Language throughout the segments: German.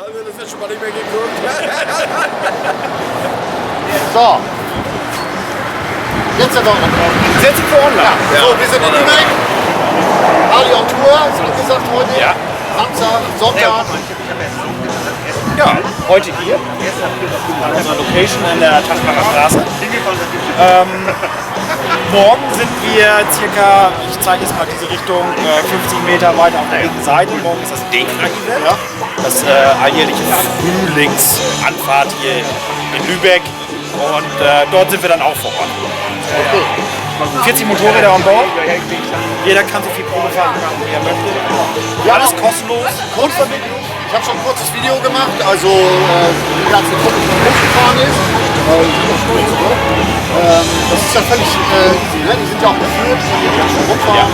Also das wird schon mal nicht mehr geguckt. So. Jetzt sind wir online. Sind Sie für online? Ja. So, wir sind in Lübeck. Harley on Tour, ist angesagt heute. Ja. Samstag, Sonntag. Ja, heute hier an unserer Location in der Taschbacher Straße. Morgen sind wir circa, ich zeige jetzt mal diese Richtung, 50 Meter weiter auf der linken Seite. Morgen ist das DEKRA-Event, ja. Das alljährliche Frühlingsanfahrt hier in Lübeck. Und dort sind wir dann auch vor Ort. Okay. 40 Motorräder an Bord. Jeder kann so viel Probe fahren, wie er möchte. Ja, alles kostenlos. Grundvermittlung. Ich habe schon ein kurzes Video gemacht, also die ganze Gruppe, die hochgefahren ist. Das ist ja völlig easy, ne? Die sind ja auch geführt, die können schon rumfahren. Ja.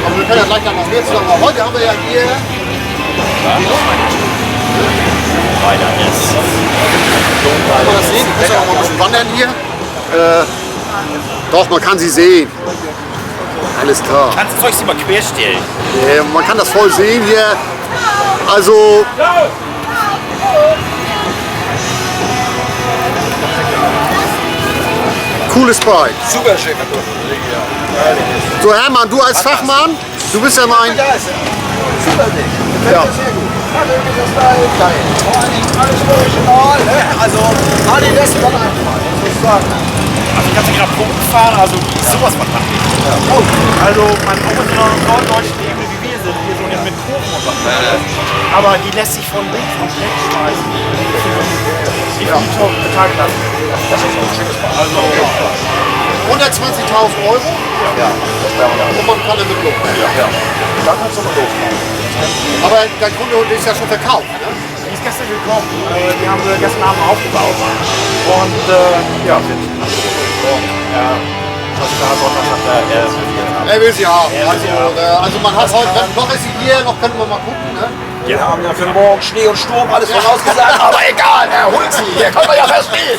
Aber wir können ja gleich dann noch mehr zu sagen. Aber heute haben wir ja hier die Luftmannschaft. Weiter ist. Kann man das sehen? Ich muss ja auch mal ein bisschen wandern hier. Doch, man kann sie sehen. Alles klar. Kannst du euch mal querstellen? Ja, man kann das voll sehen hier. Also. Cooles Bike. Super schick. So Hermann, du als Fachmann, du bist ja mein. Super Ding. Ja. Sehr gut. Geil. Vor allen Dingen alles original. Also, Harley lässt man einfach. Muss ich sagen. Also kannst du gerade Punkt fahren, also die ist sowas von macht. Also man auch in so einer norddeutschen Ebene wie wir sind, hier so mit Kurven und was. Aber die lässt sich von links und rechts schmeißen. Die ja. Total klasse. Das ist auch ein schönes Bike. Also 120.000 Euro. Ja, das wäre man. Und man kann damit loben. Ja. Dann kannst du mal losfahren. Aber dein Kunde ist ja schon verkauft, ne? Die ist gestern gekommen. Die haben wir gestern Abend aufgebaut. Und ja, sind ja, was da Sonntag sagt Er will sie haben. Also man hat heute, noch ist sie hier, noch können wir mal gucken, ne? Wir haben ja für morgen Schnee und Sturm alles vorausgesagt, aber egal, er holt sie, hier kann man ja verstehen.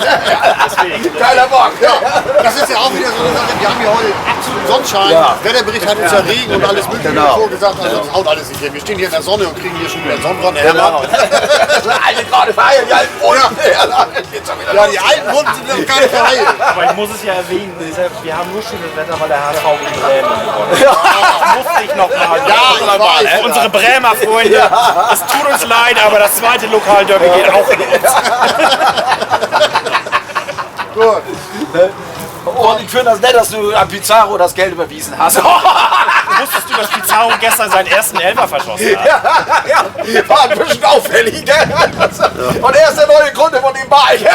Geiler Bock. Ja, das ist ja auch wieder so eine Sache, wir haben hier heute absoluten Sonnenschein. Ja. Wetterbericht hat uns ja Regen und alles mögliche vorgesagt, also das haut alles nicht hin. Wir stehen hier in der Sonne und kriegen hier schon wieder einen Sonnenbrand. Genau. Alle gerade verheilen, die alten Wunden. Ja, die alten Wunden sind noch gar nicht verheilt. Aber ich muss es ja erwähnen, wir haben nur schönes Wetter, weil der HSV gegen Bremen gewonnen hat. Das musste ich noch mal. Ja, ich weiß. Unsere Bremer Freunde, es tut uns leid, aber das zweite Lokalderby geht auch in uns. Gut. Und ich finde das nett, dass du an Pizarro das Geld überwiesen hast. Wusstest du, dass Pizarro gestern seinen ersten Elfer verschossen hat? Ja, war ein bisschen auffällig. Gell? Und er ist der neue Kunde von dem Bike. Ja,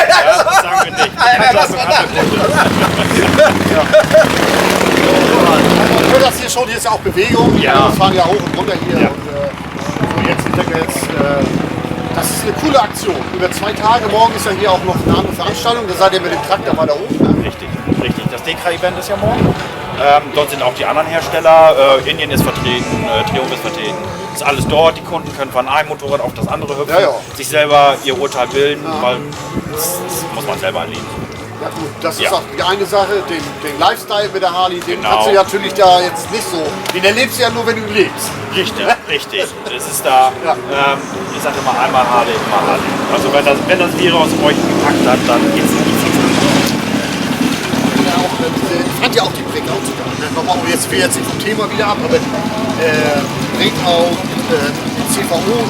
das sagen wir nicht. Ich höre das hier schon, hier ist ja auch Bewegung. Ja. Wir fahren ja hoch und runter hier. Ja. Und so jetzt das ist eine coole Aktion. Über 2 Tage, morgen ist ja hier auch noch eine andere Veranstaltung. Da seid ihr mit dem Traktor weiter oben. Ne? Richtig. Das DEKRA-Event ist ja morgen. Dort sind auch die anderen Hersteller. Indien ist vertreten, Triumph ist vertreten. Ist alles dort. Die Kunden können von einem Motorrad auf das andere hüpfen, sich selber ihr Urteil bilden, weil das muss man selber erleben. Ja gut, das ist auch die eine Sache, den Lifestyle mit der Harley, den Genau. kannst du ja natürlich da jetzt nicht so, den erlebst du ja nur, wenn du lebst. Richtig. Es ist da, ich sage immer einmal Harley, immer Harley. Also wenn das Virus euch gepackt hat, dann geht's nicht. Ich fand ja auch die Breakout sogar. Ne? Nochmal, jetzt will jetzt nicht vom Thema wieder ab, aber Breakout, CVO,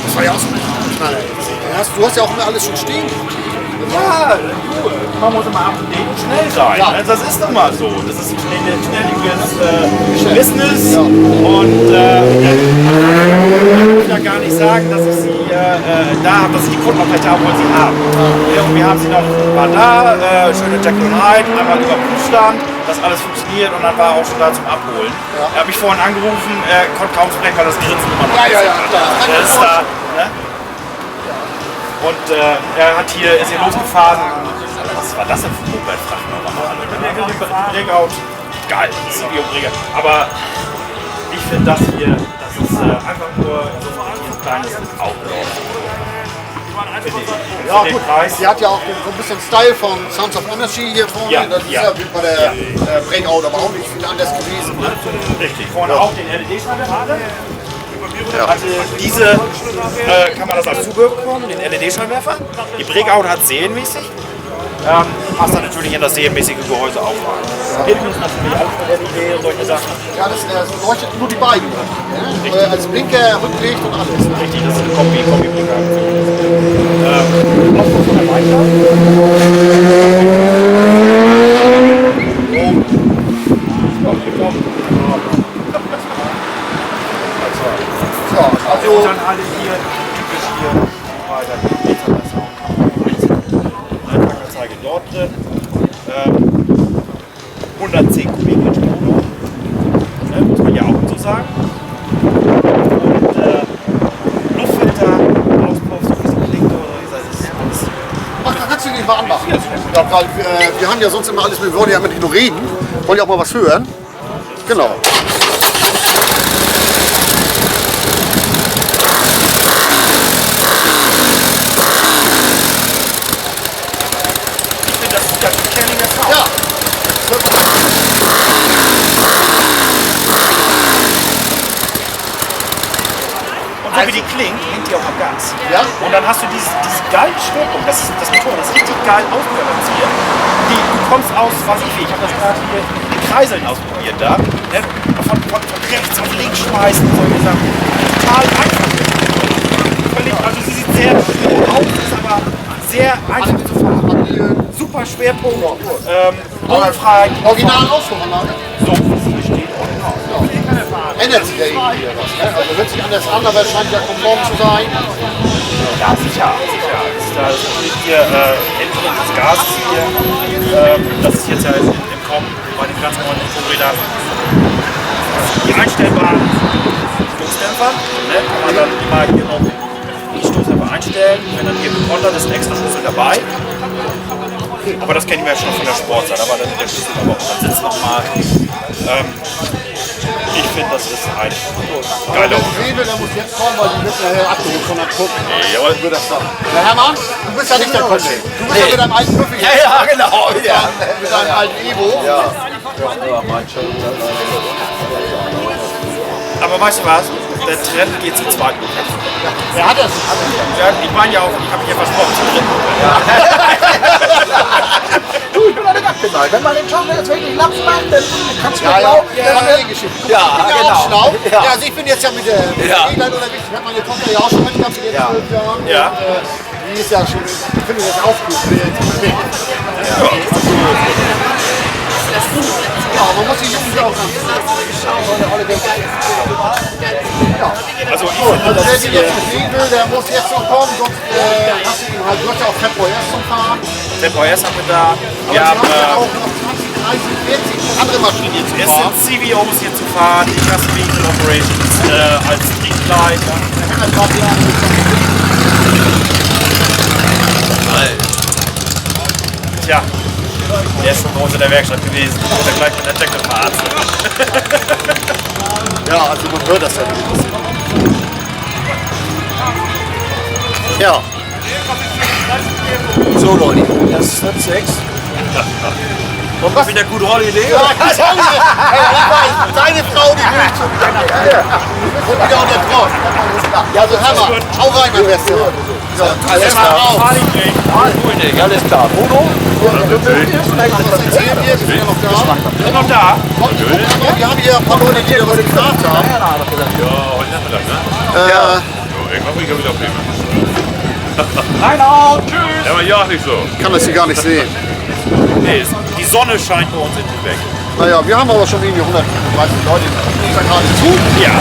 das war ja auch so ein Knaller. Du hast ja auch immer alles schon stehen. Ja, man muss immer up to date und schnell sein. Ja. Also das ist nun mal so. Das ist ein schnelllebiges Business. Ja. Und ich will ja gar nicht sagen, dass ich sie da habe, dass ich die Kunden auch gleich da wollen, sie haben. Ja, und wir haben sie noch mal da, schöne Jack und Hyde, einmal über Prüfstand, dass alles funktioniert und dann war er auch schon da zum Abholen. Ja. Er hat mich vorhin angerufen, konnte kaum sprechen, weil das Grinsen immer noch Das ist da. Ne? Und er hat hier, ist hier losgefahren. Was war das denn für ein Moped-Fracht nochmal? Breakout. Geil, CVO-Breaker. Aber ich finde das hier, das ist einfach nur so ein kleines Outlaw. Ja gut, sie hat ja auch so ein bisschen Style von Sounds of Energy hier vorne. Ja, das ist ja wie bei der Breakout aber auch nicht viel anders gewesen. Ne? Richtig, vorne auch den LED-Schalter. hatte diese Kamera das als Zubehör bekommen, den LED-Scheinwerfer. Die Breakout hat serienmäßig. Passt dann natürlich in das serienmäßige Gehäuse auch rein. Hinten ist natürlich alles mit LED und solche Sachen. Ja, das leuchtet nur die beiden. Als Blinker, Rücklicht und alles. Richtig, das ist eine Kombi-Blinker. Aufbau von der Weiter. Also, Dann alle hier, typisch hier, weiter, Anzeige dort drin. 110 Kubik Mono, muss man ja auch so sagen. Und Luftfilter, Auspuff, so wie es klingt, das ist alles. ach, da kannst du nicht mal anmachen. Ja, weil wir haben ja sonst immer alles, wir wollen ja mit nur reden, wollen ja auch mal was hören. Genau. Ich finde, das ist ganz kerniger Sound. Ja. Und so wie die klingt die auch am Gas. Ja. Und dann hast du diese geile Schwerpunkt, das Motor, das ist richtig geil ausbalanciert. Du kommst aus, was ich will, ich habe das gerade hier in Kreiseln ausprobiert da. Ne? Von rechts auf links schmeißen und solche Sachen. Total einfach. Völlig, also sie sieht sehr schwer aus, ist aber sehr einfach zu fahren. Super Schwerpunkt, bodenfrei. Original Ausfuhranlage. So wie sie hier steht. Ändert sich ja irgendwie wieder was. Ne? Also hört sich anders an, aber es scheint ja konform zu sein. Ja, sicher. Das ist natürlich hier Endlich des Gases hier. Das ist jetzt ja im Kommen bei den ganz neuen Motorrädern. Die einstellbaren Stoßdämpfer. Ne? Kann man dann immer hier noch die Stoßdämpfer einstellen. Wenn dann hier gekontert ist, ein extra Schlüssel dabei. Aber das kennen wir ja schon von der Sportzeit. Aber dann der Schlüssel aber auch dann sitzt nochmal. Ich finde, das ist ein geiler Hebel, der muss jetzt kommen, weil die wird nachher abgeholt von der Kunden. Jawohl. Wird das dann. Na Hermann, du bist ja nicht der Kunde. Du bist ja mit deinem alten Büffel. Ja, genau. Ja. Mit deinem alten Evo. Ja. Aber weißt du was? Der Trend geht zum zweiten Modell. Wer hat das? Ja, ich meine ja auch, ich habe mich ja versprochen zum dritten Modell. Du, ich bin noch nicht abgeneigt. Wenn man den Job jetzt wirklich Laps macht, dann kannst du mir Ja, glauben. der hat eine Geschichte. Guck mal, Ja, ich bin genau. auch schlau. Ja. Ja, also ich bin jetzt ja mit der E-Line unterwegs. Ich habe meine Tochter ja auch schon mitgehabt, die jetzt 12 Jahren. Ja. Und, die ist ja schon, ich finde das auch gut. Ja, man muss die Jungen auch Also ich gut. finde, Also das der, ist die hier jetzt mit sehen will, der muss jetzt noch kommen, sonst hast du ihn halt, du hast ja auch Februar zum Fahren. ZVS haben wir da. Aber Wir wir haben ja haben auch noch 20, 30, 40 andere Maschinen hier zu es fahren. sind CVOs hier zu fahren, die Custom Vehicle Operations als Streetlight. Tja, der ist schon bei uns in der Werkstatt gewesen. Und er gleich mit der Decke verarztet. Ja, also man hört das ja nicht. Ja. So, Leute, das ist Schritt 6. Und was wieder gute Holiday? Ja, ich weiß, deine Frau, die will schon wieder. Und wieder unter Druck. Ja, also Hammer. Hau rein, mein Bester. So, Alles mal klar. auf. Alles klar. Mono? Was erzählen wir? Wir sind ja noch da. Sind noch da? Wir haben hier ein paar Leute, die was gefragt haben. Ja, heute Nachmittag, ne? Ja, Irgendwann bin ich ja wieder auf dem. Nein, out, tschüss! Ja, aber ja, nicht so. ich kann das hier gar nicht sehen. Nee, die Sonne scheint bei uns in Lübeck. Naja, wir haben aber schon irgendwie 130 Leute. Ich sag gerade zu. Ja.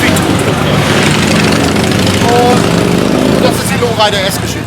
Wie tut Und das ist die Lowrider S-Geschichte.